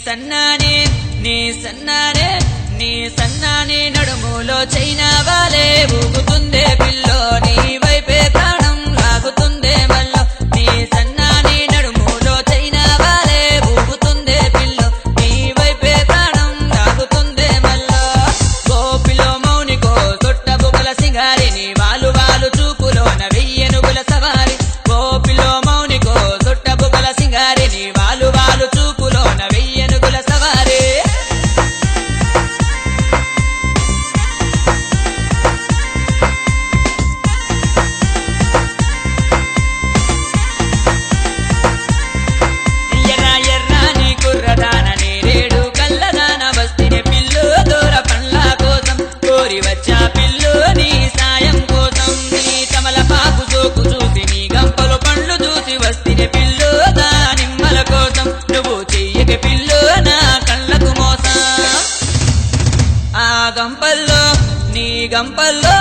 సన్నానే నీ సన్నానే నడుములో చైనా వాలే ఊగుతుందే పిల్లో నీ వైపే ప్రాణం లాగుతుందే మల్లో నీ సన్నానే నడుములో చైనా వాలే ఊగుతుందే పిల్లో నీ వైపే ప్రాణం లాగుతుందే మల్లో గోపిలో మౌనికో తొట్ట బుగల సింగారి నీ వాలు వాలు చూపులోన వెయ్యెనుగుల సవారి గోపిలో మౌనికో తొట్ట బుగల సింగారి నీ వాలు వాలు చూపులోన వెయ్యెనుగుల సవారి వచ్చా పిల్లు నీ సాయం కోసం నీ తమలపాకు సోకు చూసి నీ గంపలు పండ్లు చూసి వస్తిని పిల్లు దా నిమ్మల కోసం నువ్వు చెయ్యక పిల్లు నా కళ్ళకు మోసం ఆ గంపల్లో నీ గంపల్లో